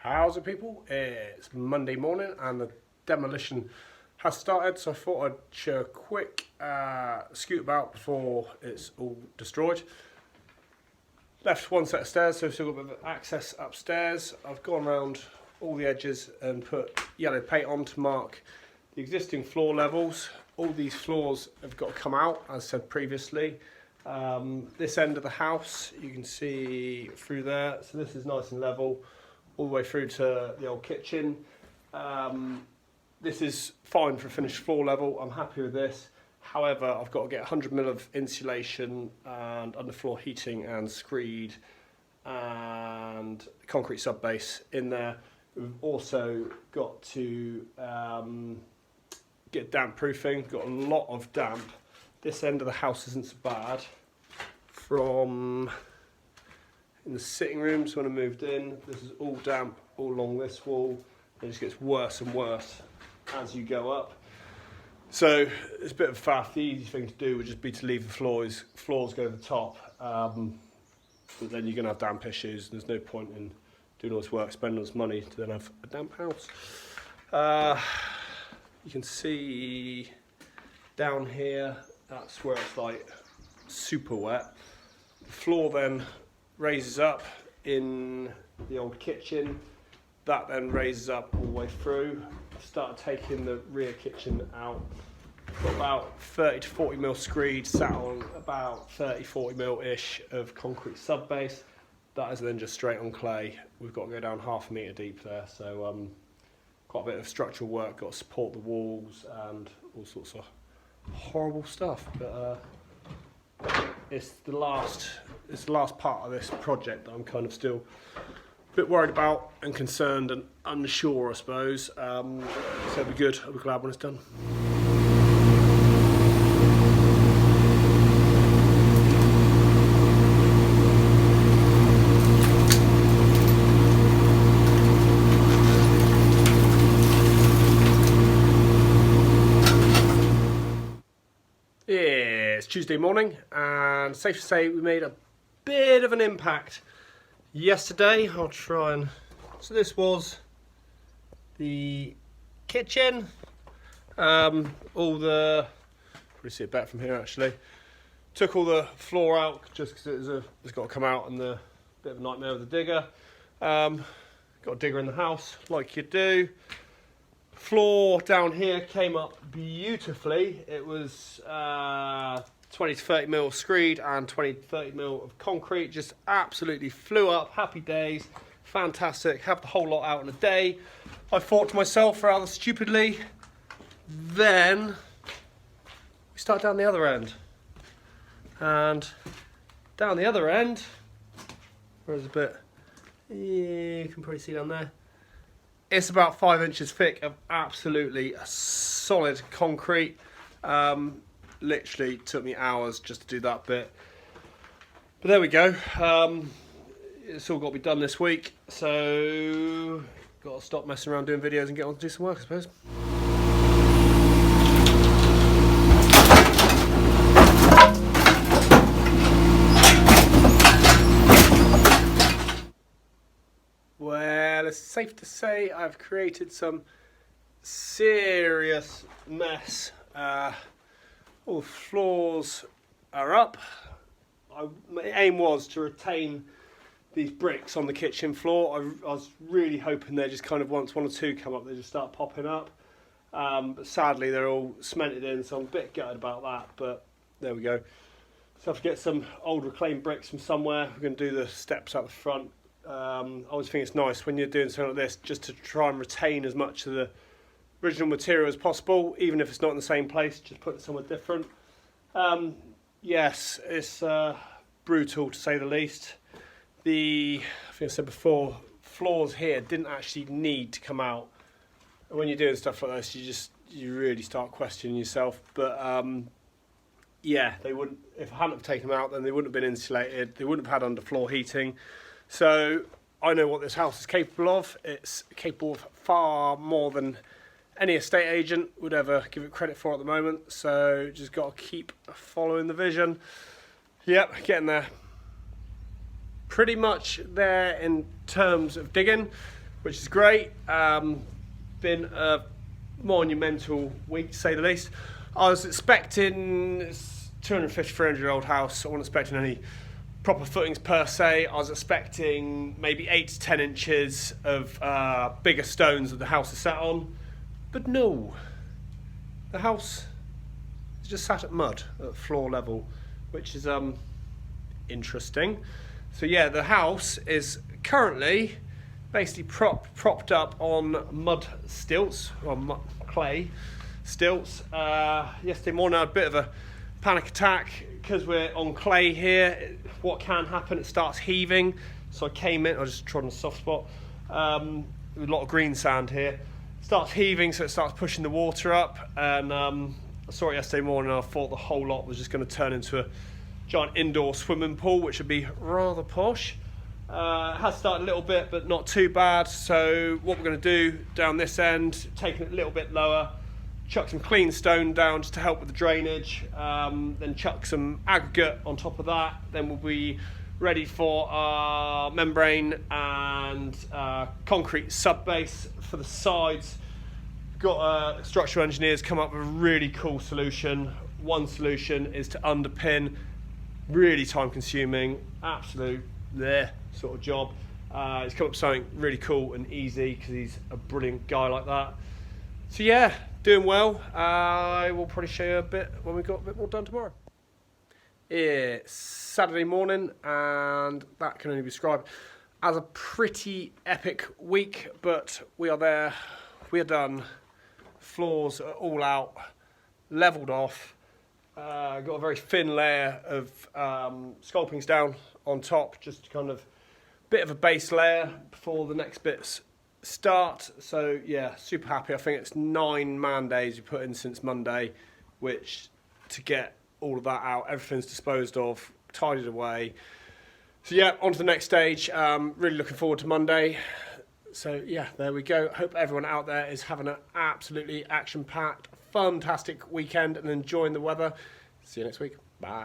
How's it, people? It's Monday morning and the demolition has started, so I thought I'd show a quick scoot about before it's all destroyed. Left one set of stairs, so we've still got a bit of access upstairs. I've gone around all the edges and put yellow paint on to mark the existing floor levels. All these floors have got to come out, as said previously. This end of the house, you can see through there, so this is nice and level all the way through to the old kitchen. This is fine for a finished floor level. I'm happy with this. However, I've got to get 100mm of insulation and underfloor heating and screed and concrete subbase in there. We've also got to get damp proofing. Got a lot of damp. This end of the house isn't so bad. From in the sitting rooms when I moved in, this is all damp all along this wall. It just gets worse and worse as you go up. So it's a bit of a faff. The easy thing to do would just be to leave the floors go to the top. But then you're going to have damp issues, and there's no point in doing all this work, spending all this money to then have a damp house. You can see down here, that's where it's like super wet. The floor then raises up in the old kitchen. That then raises up all the way through. I've started taking the rear kitchen out. Got about 30 to 40mm screed sat on about 30-40mm ish of concrete subbase. That is then just straight on clay. We've got to go down ½ a metre deep there, so quite a bit of structural work. Got to support the walls and all sorts of horrible stuff. But it's the last part of this project that I'm kind of still a bit worried about and concerned and unsure, I suppose. So it'll be good. I'll be glad when it's done. It's Tuesday morning, and safe to say we made a bit of an impact yesterday. I'll try and... So this was the kitchen. All the... Probably see it better from here actually. Took all the floor out just because it's got to come out, and the bit of a nightmare with the digger. Got a digger in the house like you do. Floor down here came up beautifully. It was 20 to 30mm screed and 20 to 30mm of concrete. Just absolutely flew up. Happy days. Fantastic. Have the whole lot out in a day. I thought to myself rather stupidly. Then we start down the other end. And down the other end, there's a bit, you can probably see down there. It's about 5 inches thick of absolutely solid concrete. Literally took me hours just to do that bit. But there we go. It's all got to be done this week. So, got to stop messing around doing videos and get on to do some work, I suppose. Well, it's safe to say I've created some serious mess. All the floors are up. My aim was to retain these bricks on the kitchen floor. I was really hoping they just kind of, once one or two come up, they just start popping up. But sadly they're all cemented in, so I'm a bit gutted about that, but there we go. So I have to get some old reclaimed bricks from somewhere. We're going to do the steps out the front. I always think it's nice when you're doing something like this just to try and retain as much of the original material as possible, even if it's not in the same place, just put it somewhere different. Yes, it's brutal to say the least. I think I said before, floors here didn't actually need to come out. And when you're doing stuff like this, you really start questioning yourself. But yeah, they wouldn't, if I hadn't have taken them out, then they wouldn't have been insulated. They wouldn't have had underfloor heating. So I know what this house is capable of. It's capable of far more than any estate agent would ever give it credit for at the moment. So just got to keep following the vision. Yep, getting there. Pretty much there in terms of digging. which is great. Been a monumental week, to say the least. I was expecting, it's 250, 300-year-old house. I wasn't expecting any proper footings per se. I was expecting maybe 8 to 10 inches of bigger stones that the house is sat on, but no. The house is just sat at mud at floor level, which is interesting. So yeah, the house is currently basically propped up on mud stilts, or clay stilts. Yesterday morning I had a bit of a panic attack because we're on clay here. What can happen, it starts heaving. So I came in, I just trod on a soft spot, with a lot of green sand here. It starts heaving, so it starts pushing the water up, and I saw it yesterday morning and I thought the whole lot was just going to turn into a giant indoor swimming pool, which would be rather posh. It has started a little bit, but not too bad. So what we're going to do down this end, taking it a little bit lower, chuck some clean stone down just to help with the drainage, then chuck some aggregate on top of that. Then we'll be ready for our membrane and concrete sub-base for the sides. Got structural engineers come up with a really cool solution. One solution is to underpin, really time consuming, absolute sort of job. He's come up with something really cool and easy because he's a brilliant guy like that. So yeah, doing well. I will probably show you a bit when we've got a bit more done tomorrow. It's Saturday morning, and that can only be described as a pretty epic week, but we are there, we are done. Floors are all out, levelled off. Got a very thin layer of sculpings down on top, just kind of bit of a base layer before the next bits start. So yeah, super happy. I think it's 9 man days we put in since Monday, which to get all of that out, everything's disposed of, tidied away. So yeah, on to the next stage. Really looking forward to Monday. So yeah, there we go. Hope everyone out there is having an absolutely action-packed, fantastic weekend and enjoying the weather. See you next week. Bye.